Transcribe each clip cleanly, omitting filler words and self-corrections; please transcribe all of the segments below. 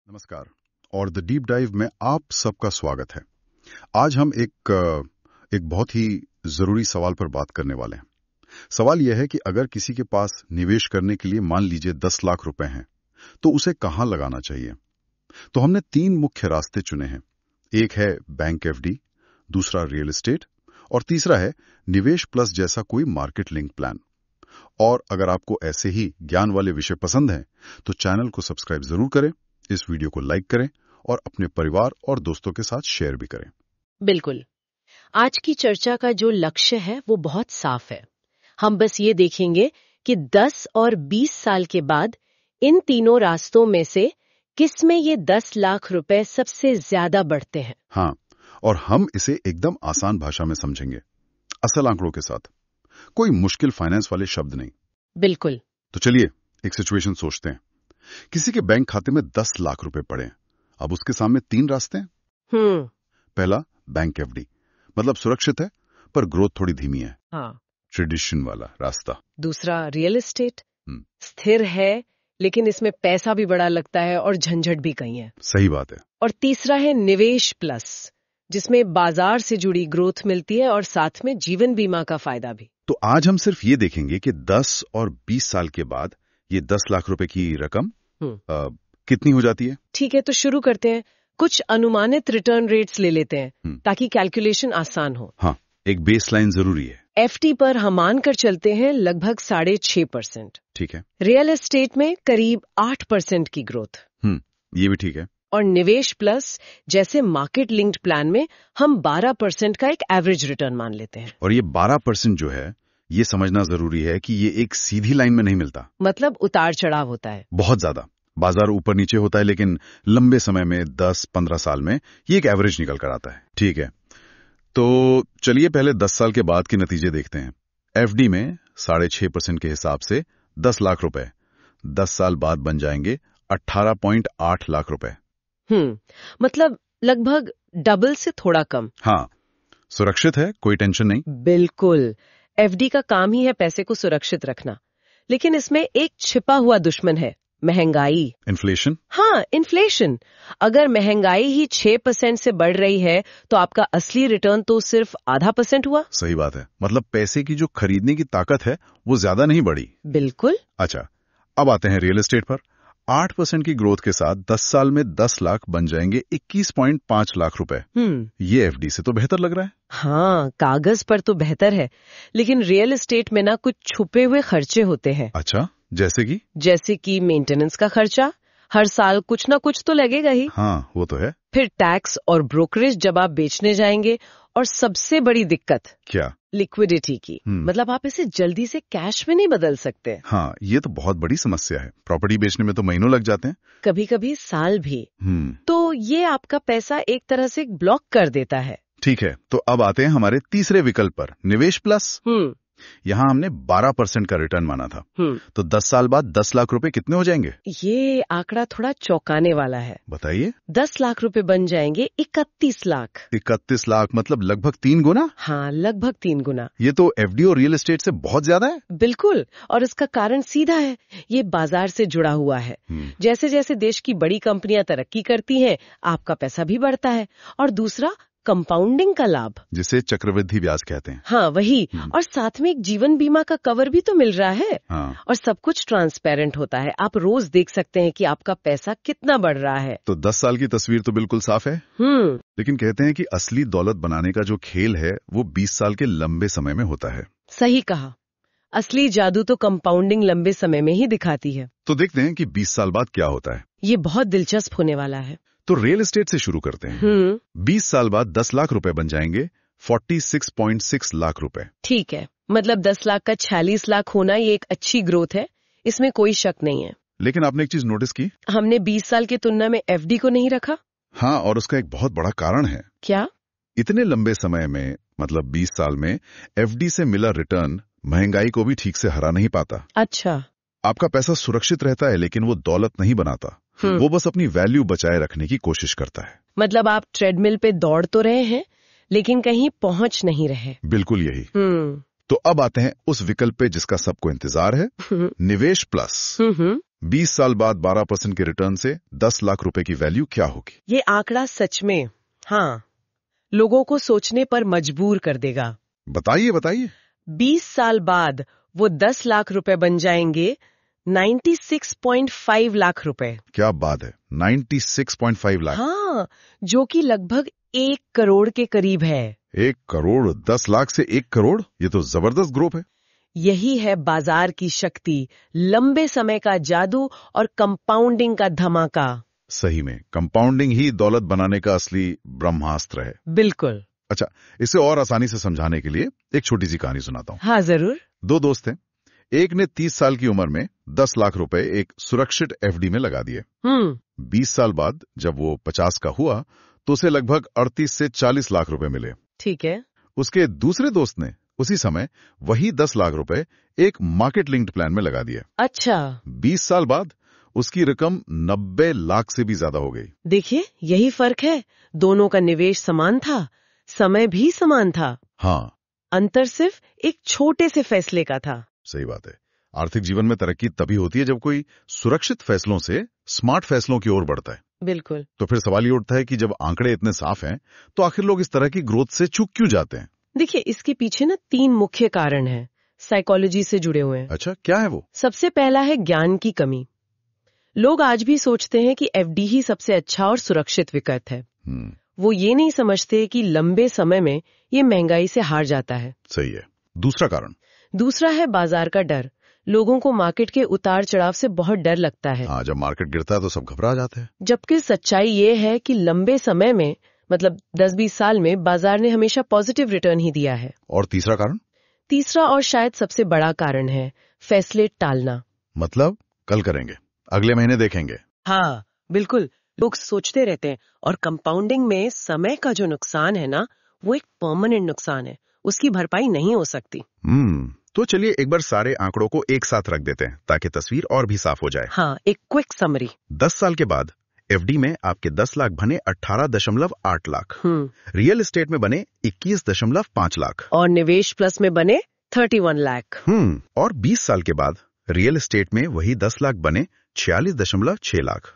नमस्कार और the deep dive में आप सबका स्वागत है। आज हम एक बहुत ही जरूरी सवाल पर बात करने वाले हैं। सवाल यह है कि अगर किसी के पास निवेश करने के लिए मान लीजिए 10 लाख रुपए हैं तो उसे कहां लगाना चाहिए। तो हमने 3 मुख्य रास्ते चुने हैं। एक है बैंक एफडी, दूसरा रियल एस्टेट और तीसरा है निवेश प्लस जैसा कोई मार्केट लिंक प्लान। और अगर आपको ऐसे ही ज्ञान वाले विषय पसंद हैं तो चैनल को सब्सक्राइब जरूर करें, इस वीडियो को लाइक करें और अपने परिवार और दोस्तों के साथ शेयर भी करें। बिल्कुल। आज की चर्चा का जो लक्ष्य है वो बहुत साफ है। हम बस ये देखेंगे कि 10 और 20 साल के बाद इन तीनों रास्तों में से किस में ये 10 लाख रुपए सबसे ज्यादा बढ़ते हैं। हाँ, और हम इसे एकदम आसान भाषा में समझेंगे, असल आंकड़ों के साथ, कोई मुश्किल फाइनेंस वाले शब्द नहीं। बिल्कुल। तो चलिए एक सिचुएशन सोचते हैं। किसी के बैंक खाते में 10 लाख रुपए पड़े हैं। अब उसके सामने 3 रास्ते हैं। पहला बैंक एफडी, मतलब सुरक्षित है पर ग्रोथ थोड़ी धीमी है। हाँ। ट्रेडिशन वाला रास्ता। दूसरा रियल एस्टेट, स्थिर है लेकिन इसमें पैसा भी बड़ा लगता है और झंझट भी कई है। सही बात है। और तीसरा है निवेश प्लस, जिसमें बाजार से जुड़ी ग्रोथ मिलती है और साथ में जीवन बीमा का फायदा भी। तो आज हम सिर्फ ये देखेंगे कि 10 और 20 साल के बाद ये 10 लाख रुपए की रकम कितनी हो जाती है। ठीक है, तो शुरू करते हैं। कुछ अनुमानित रिटर्न रेट्स ले लेते हैं ताकि कैलकुलेशन आसान हो। हाँ, एक बेसलाइन जरूरी है। एफडी पर हम मानकर चलते हैं लगभग 6.5%। ठीक है। रियल एस्टेट में करीब 8% की ग्रोथ। ये भी ठीक है। और निवेश प्लस जैसे मार्केट लिंक्ड प्लान में हम 12% का एक एवरेज रिटर्न मान लेते हैं। और ये 12% जो है, ये समझना जरूरी है कि ये एक सीधी लाइन में नहीं मिलता। मतलब उतार चढ़ाव होता है। बहुत ज्यादा। बाजार ऊपर नीचे होता है लेकिन लंबे समय में 10-15 साल में ये एक एवरेज निकल कर आता है। ठीक है, तो चलिए पहले 10 साल के बाद के नतीजे देखते हैं। एफडी में 6.5% के हिसाब से 10 लाख रुपए 10 साल बाद बन जाएंगे 18.8 लाख रुपए। मतलब लगभग डबल से थोड़ा कम। हाँ, सुरक्षित है, कोई टेंशन नहीं। बिल्कुल। एफडी का काम ही है पैसे को सुरक्षित रखना, लेकिन इसमें एक छिपा हुआ दुश्मन है, महंगाई। इन्फ्लेशन। हाँ, इन्फ्लेशन। अगर महंगाई ही 6% से बढ़ रही है तो आपका असली रिटर्न तो सिर्फ 0.5% हुआ। सही बात है। मतलब पैसे की जो खरीदने की ताकत है वो ज्यादा नहीं बढ़ी। बिल्कुल। अच्छा, अब आते हैं रियल एस्टेट पर। 8% की ग्रोथ के साथ 10 साल में 10 लाख बन जाएंगे 21.5 लाख रुपए। ये एफडी से तो बेहतर लग रहा है। हाँ, कागज पर तो बेहतर है, लेकिन रियल एस्टेट में ना कुछ छुपे हुए खर्चे होते हैं। अच्छा, जैसे कि मेंटेनेंस का खर्चा, हर साल कुछ ना कुछ तो लगेगा ही। हाँ, वो तो है। फिर टैक्स और ब्रोकरेज जब आप बेचने जाएंगे, और सबसे बड़ी दिक्कत क्या? लिक्विडिटी की। मतलब आप इसे जल्दी से कैश में नहीं बदल सकते। हाँ, ये तो बहुत बड़ी समस्या है। प्रॉपर्टी बेचने में तो महीनों लग जाते हैं, कभी कभी साल भी। तो ये आपका पैसा एक तरह से ब्लॉक कर देता है। ठीक है, तो अब आते हैं हमारे तीसरे विकल्प पर, निवेश प्लस। यहाँ हमने 12% का रिटर्न माना था। तो 10 साल बाद 10 लाख रुपए कितने हो जाएंगे? ये आंकड़ा थोड़ा चौंकाने वाला है। बताइए। 10 लाख रुपए बन जाएंगे 31 लाख। 31 लाख मतलब लगभग 3 गुना। हाँ, लगभग 3 गुना। ये तो एफडी और रियल एस्टेट से बहुत ज्यादा है। बिल्कुल, और इसका कारण सीधा है, ये बाजार से जुड़ा हुआ है। जैसे जैसे देश की बड़ी कंपनियां तरक्की करती हैं, आपका पैसा भी बढ़ता है। और दूसरा, कंपाउंडिंग का लाभ, जिसे चक्रवृद्धि ब्याज कहते हैं। हाँ, वही। और साथ में एक जीवन बीमा का कवर भी तो मिल रहा है। हाँ। और सब कुछ ट्रांसपेरेंट होता है, आप रोज देख सकते हैं कि आपका पैसा कितना बढ़ रहा है। तो 10 साल की तस्वीर तो बिल्कुल साफ है। लेकिन कहते हैं कि असली दौलत बनाने का जो खेल है वो 20 साल के लंबे समय में होता है। सही कहा। असली जादू तो कंपाउंडिंग लंबे समय में ही दिखाती है। तो देखते हैं कि 20 साल बाद क्या होता है। ये बहुत दिलचस्प होने वाला है। तो रियल एस्टेट से शुरू करते हैं। 20 साल बाद 10 लाख रुपए बन जाएंगे 46.6 लाख रुपए। ठीक है, मतलब 10 लाख का 46 लाख होना ये एक अच्छी ग्रोथ है, इसमें कोई शक नहीं है। लेकिन आपने एक चीज नोटिस की? हमने 20 साल की तुलना में एफडी को नहीं रखा। हाँ, और उसका एक बहुत बड़ा कारण है। क्या? इतने लंबे समय में, मतलब 20 साल में एफडी से मिला रिटर्न महंगाई को भी ठीक से हरा नहीं पाता। अच्छा। आपका पैसा सुरक्षित रहता है लेकिन वो दौलत नहीं बनाता। वो बस अपनी वैल्यू बचाए रखने की कोशिश करता है। मतलब आप ट्रेडमिल पे दौड़ तो रहे हैं लेकिन कहीं पहुंच नहीं रहे। बिल्कुल यही। तो अब आते हैं उस विकल्प पे जिसका सबको इंतजार है, निवेश प्लस। 20 साल बाद 12% के रिटर्न से 10 लाख रुपए की वैल्यू क्या होगी? ये आंकड़ा सच में, हाँ, लोगों को सोचने पर मजबूर कर देगा। बताइए बताइए। 20 साल बाद वो 10 लाख रुपए बन जाएंगे 96.5 लाख रुपए। क्या बात है, 96.5 लाख। हाँ, जो कि लगभग 1 करोड़ के करीब है। 1 करोड़, 10 लाख से 1 करोड़, ये तो जबरदस्त ग्रोथ है। यही है बाजार की शक्ति, लंबे समय का जादू और कंपाउंडिंग का धमाका। सही में कंपाउंडिंग ही दौलत बनाने का असली ब्रह्मास्त्र है। बिल्कुल। अच्छा, इसे और आसानी से समझाने के लिए एक छोटी सी कहानी सुनाता हूँ। हाँ जरूर। 2 दोस्त थे। एक ने 30 साल की उम्र में 10 लाख रुपए एक सुरक्षित एफडी में लगा दिए। 20 साल बाद जब वो 50 का हुआ तो उसे लगभग 38 से 40 लाख रुपए मिले। ठीक है। उसके दूसरे दोस्त ने उसी समय वही 10 लाख रुपए एक मार्केट लिंक्ड प्लान में लगा दिए। अच्छा। 20 साल बाद उसकी रकम 90 लाख से भी ज्यादा हो गई। देखिए, यही फर्क है, दोनों का निवेश समान था, समय भी समान था। हाँ, अंतर सिर्फ एक छोटे से फैसले का था। सही बात है। आर्थिक जीवन में तरक्की तभी होती है जब कोई सुरक्षित फैसलों से स्मार्ट फैसलों की ओर बढ़ता है। बिल्कुल। तो फिर सवाल ये उठता है कि जब आंकड़े इतने साफ हैं तो आखिर लोग इस तरह की ग्रोथ से चूक क्यों जाते हैं? देखिए, इसके पीछे ना 3 मुख्य कारण हैं, साइकोलॉजी से जुड़े हुए हैं। अच्छा, क्या है वो? सबसे पहला है ज्ञान की कमी। लोग आज भी सोचते हैं कि एफडी ही सबसे अच्छा और सुरक्षित विकल्प है। वो ये नहीं समझते कि लंबे समय में ये महंगाई से हार जाता है। सही है। दूसरा कारण? दूसरा है बाजार का डर। लोगों को मार्केट के उतार चढ़ाव से बहुत डर लगता है। हाँ, जब मार्केट गिरता है तो सब घबरा जाते हैं। जबकि सच्चाई ये है कि लंबे समय में, मतलब 10-20 साल में, बाजार ने हमेशा पॉजिटिव रिटर्न ही दिया है। और तीसरा कारण? तीसरा और शायद सबसे बड़ा कारण है फैसले टालना। मतलब कल करेंगे, अगले महीने देखेंगे। हाँ बिल्कुल, लोग सोचते रहते हैं, और कंपाउंडिंग में समय का जो नुकसान है ना, वो एक परमानेंट नुकसान है, उसकी भरपाई नहीं हो सकती। तो चलिए एक बार सारे आंकड़ों को एक साथ रख देते हैं ताकि तस्वीर और भी साफ हो जाए। हाँ, एक क्विक समरी। 10 साल के बाद एफडी में आपके 10 लाख बने 18.8 लाख, रियल एस्टेट में बने 21.5 लाख, और निवेश प्लस में बने 31 लाख। और 20 साल के बाद रियल एस्टेट में वही 10 लाख बने 46.6 लाख,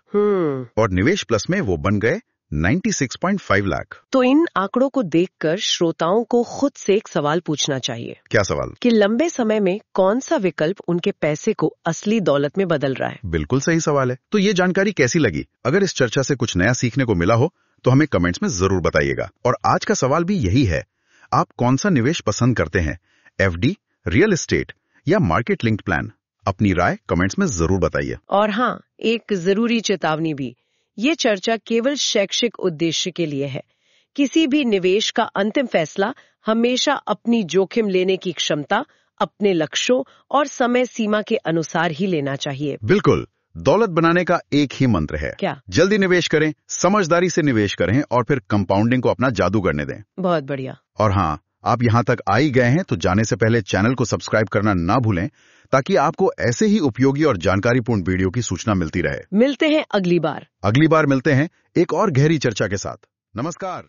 और निवेश प्लस में वो बन गए 96.5 लाख। तो इन आंकड़ों को देखकर श्रोताओं को खुद से एक सवाल पूछना चाहिए। क्या सवाल? कि लंबे समय में कौन सा विकल्प उनके पैसे को असली दौलत में बदल रहा है। बिल्कुल सही सवाल है। तो ये जानकारी कैसी लगी? अगर इस चर्चा से कुछ नया सीखने को मिला हो तो हमें कमेंट्स में जरूर बताइएगा। और आज का सवाल भी यही है, आप कौन सा निवेश पसंद करते हैं, एफडी, रियल एस्टेट या मार्केट लिंक्ड प्लान? अपनी राय कमेंट्स में जरूर बताइए। और हाँ, एक जरूरी चेतावनी भी, ये चर्चा केवल शैक्षिक उद्देश्य के लिए है। किसी भी निवेश का अंतिम फैसला हमेशा अपनी जोखिम लेने की क्षमता, अपने लक्ष्यों और समय सीमा के अनुसार ही लेना चाहिए। बिल्कुल, दौलत बनाने का एक ही मंत्र है, क्या? जल्दी निवेश करें, समझदारी से निवेश करें और फिर कंपाउंडिंग को अपना जादू करने दें। बहुत बढ़िया। और हाँ, आप यहाँ तक आ ही गए हैं तो जाने से पहले चैनल को सब्सक्राइब करना ना भूलें ताकि आपको ऐसे ही उपयोगी और जानकारीपूर्ण वीडियो की सूचना मिलती रहे। मिलते हैं अगली बार। अगली बार मिलते हैं एक और गहरी चर्चा के साथ। नमस्कार।